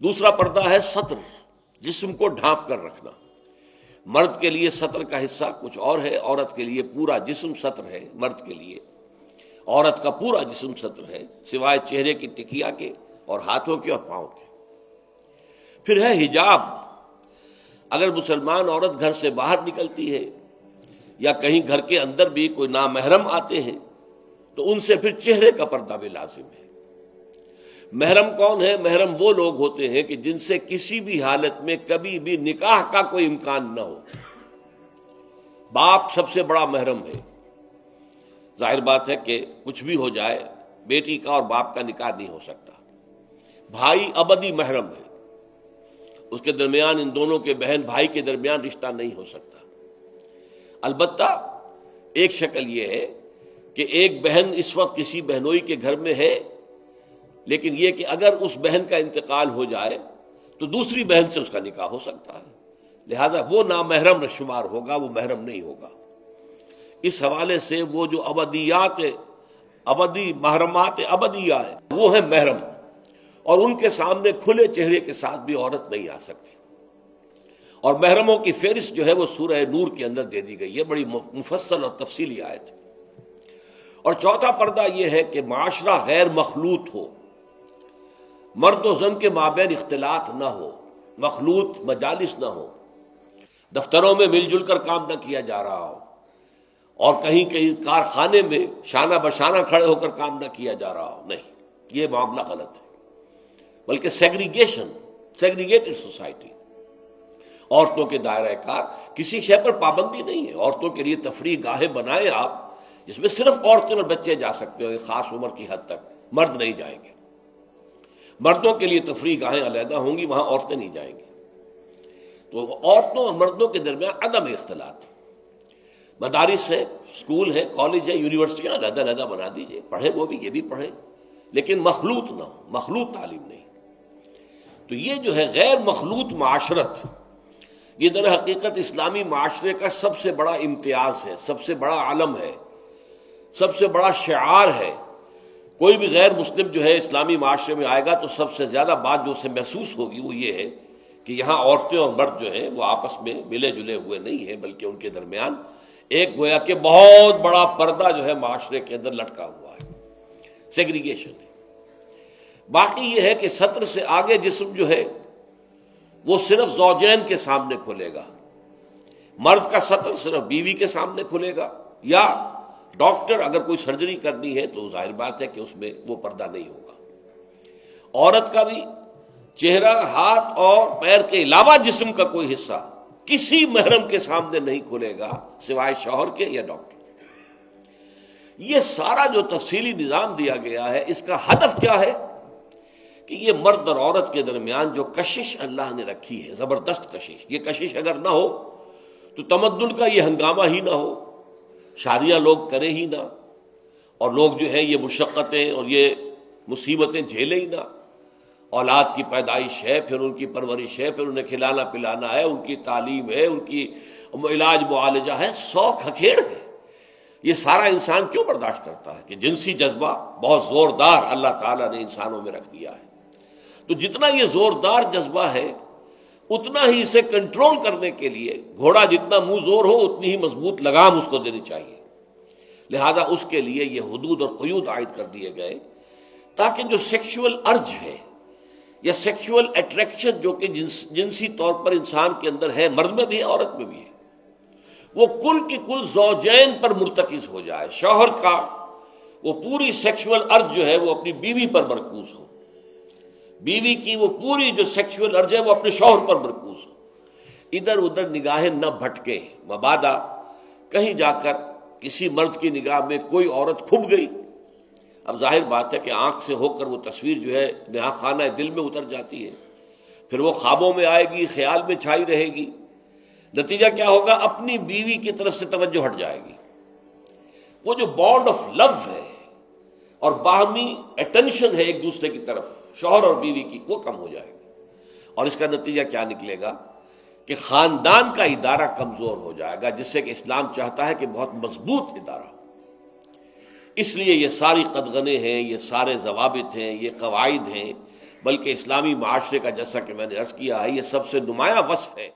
دوسرا پردہ ہے سطر، جسم کو ڈھانپ کر رکھنا۔ مرد کے لیے سطر کا حصہ کچھ اور ہے، عورت کے لیے پورا جسم سطر ہے۔ مرد کے لیے عورت کا پورا جسم سطر ہے، سوائے چہرے کی ٹکیا کے اور ہاتھوں کے اور پاؤں کے۔ پھر ہے حجاب۔ اگر مسلمان عورت گھر سے باہر نکلتی ہے یا کہیں گھر کے اندر بھی کوئی نامحرم آتے ہیں تو ان سے پھر چہرے کا پردہ بھی لازم ہے۔ محرم کون ہے؟ محرم وہ لوگ ہوتے ہیں کہ جن سے کسی بھی حالت میں کبھی بھی نکاح کا کوئی امکان نہ ہو۔ باپ سب سے بڑا محرم ہے۔ ظاہر بات ہے کہ کچھ بھی ہو جائے بیٹی کا اور باپ کا نکاح نہیں ہو سکتا۔ بھائی ابدی محرم ہے، اس کے درمیان ان دونوں کے بہن بھائی کے درمیان رشتہ نہیں ہو سکتا۔ البتہ ایک شکل یہ ہے کہ ایک بہن اس وقت کسی بہنوئی کے گھر میں ہے، لیکن یہ کہ اگر اس بہن کا انتقال ہو جائے تو دوسری بہن سے اس کا نکاح ہو سکتا ہے، لہذا وہ نامحرم شمار ہوگا، وہ محرم نہیں ہوگا۔ اس حوالے سے وہ جو ابدی محرمات ابدیہ ہے وہ ہے محرم، اور ان کے سامنے کھلے چہرے کے ساتھ بھی عورت نہیں آ سکتی۔ اور محرموں کی فہرست جو ہے وہ سورہ نور کے اندر دے دی گئی ہے، بڑی مفصل اور تفصیلی آیت ہے۔ اور چوتھا پردہ یہ ہے کہ معاشرہ غیر مخلوط ہو، مرد و زن کے مابین اختلاط نہ ہو، مخلوط مجالس نہ ہو، دفتروں میں مل جل کر کام نہ کیا جا رہا ہو، اور کہیں کارخانے میں شانہ بشانہ کھڑے ہو کر کام نہ کیا جا رہا ہو، نہیں، یہ معاملہ غلط ہے۔ بلکہ سیگریگیٹڈ سوسائٹی، عورتوں کے دائرہ کار کسی شے پر پابندی نہیں ہے۔ عورتوں کے لیے تفریح گاہیں بنائیں آپ جس میں صرف عورتیں اور بچے جا سکتے ہو ایک خاص عمر کی حد تک، مرد نہیں جائیں گے۔ مردوں کے لیے تفریح گاہیں علیحدہ ہوں گی، وہاں عورتیں نہیں جائیں گی۔ تو عورتوں اور مردوں کے درمیان عدم اختلاط، مدارس ہے، اسکول ہے، کالج ہے، یونیورسٹیاں علیحدہ علیحدہ بنا دیجئے، پڑھیں وہ بھی، یہ بھی پڑھیں، لیکن مخلوط نہ ہو، مخلوط تعلیم نہیں۔ تو یہ جو ہے غیر مخلوط معاشرت، یہ در حقیقت اسلامی معاشرے کا سب سے بڑا امتیاز ہے، سب سے بڑا علم ہے، سب سے بڑا شعار ہے۔ کوئی بھی غیر مسلم جو ہے اسلامی معاشرے میں آئے گا تو سب سے زیادہ بات جو اسے محسوس ہوگی وہ یہ ہے کہ یہاں عورتیں اور مرد جو ہیں وہ آپس میں ملے جلے ہوئے نہیں ہیں، بلکہ ان کے درمیان ایک گویا کہ بہت بڑا پردہ جو ہے معاشرے کے اندر لٹکا ہوا ہے، سیگریگیشن ہے۔ باقی یہ ہے کہ سطر سے آگے جسم جو ہے وہ صرف زوجین کے سامنے کھلے گا۔ مرد کا سطر صرف بیوی کے سامنے کھلے گا، یا ڈاکٹر اگر کوئی سرجری کرنی ہے تو ظاہر بات ہے کہ اس میں وہ پردہ نہیں ہوگا۔ عورت کا بھی چہرہ، ہاتھ اور پیر کے علاوہ جسم کا کوئی حصہ کسی محرم کے سامنے نہیں کھلے گا سوائے شوہر کے یا ڈاکٹر کے۔ یہ سارا جو تفصیلی نظام دیا گیا ہے، اس کا ہدف کیا ہے کہ یہ مرد اور عورت کے درمیان جو کشش اللہ نے رکھی ہے، زبردست کشش، یہ کشش اگر نہ ہو تو تمدن کا یہ ہنگامہ ہی نہ ہو، شادیاں لوگ کریں ہی نہ، اور لوگ جو ہے یہ مشقتیں اور یہ مصیبتیں جھیلیں ہی نہ۔ اولاد کی پیدائش ہے، پھر ان کی پرورش ہے، پھر انہیں کھلانا پلانا ہے، ان کی تعلیم ہے، ان کی علاج معالجہ ہے، 100 کھکھیڑ ہے۔ یہ سارا انسان کیوں برداشت کرتا ہے کہ جنسی جذبہ بہت زوردار اللہ تعالیٰ نے انسانوں میں رکھ دیا ہے۔ تو جتنا یہ زوردار جذبہ ہے اتنا ہی اسے کنٹرول کرنے کے لیے گھوڑا جتنا منہ زور ہو اتنی ہی مضبوط لگام اس کو دینی چاہیے۔ لہذا اس کے لیے یہ حدود اور قیود عائد کر دیے گئے تاکہ جو سیکشول ارج ہے یا سیکشول اٹریکشن جو کہ جنسی طور پر انسان کے اندر ہے، مرد میں بھی ہے عورت میں بھی ہے، وہ کل کی کل زوجین پر مرتکز ہو جائے۔ شوہر کا وہ پوری سیکشول ارج جو ہے وہ اپنی بیوی پر مرکوز ہو، بیوی کی وہ پوری جو سیکشول ارج ہے وہ اپنے شوہر پر مرکوز ہو، ادھر ادھر نگاہیں نہ بھٹکیں۔ مبادا کہیں جا کر کسی مرد کی نگاہ میں کوئی عورت کھب گئی، اب ظاہر بات ہے کہ آنکھ سے ہو کر وہ تصویر جو ہے نہا خانہ دل میں اتر جاتی ہے، پھر وہ خوابوں میں آئے گی، خیال میں چھائی رہے گی، نتیجہ کیا ہوگا؟ اپنی بیوی کی طرف سے توجہ ہٹ جائے گی۔ وہ جو بانڈ آف لو ہے اور باہمی اٹینشن ہے ایک دوسرے کی طرف شوہر اور بیوی کی، وہ کم ہو جائے گی، اور اس کا نتیجہ کیا نکلے گا کہ خاندان کا ادارہ کمزور ہو جائے گا، جس سے کہ اسلام چاہتا ہے کہ بہت مضبوط ادارہ ہو۔ اس لیے یہ ساری قدغنیں ہیں، یہ سارے ضوابط ہیں، یہ قواعد ہیں بلکہ اسلامی معاشرے کا جیسا کہ میں نے عرض کیا ہے یہ سب سے نمایاں وصف ہے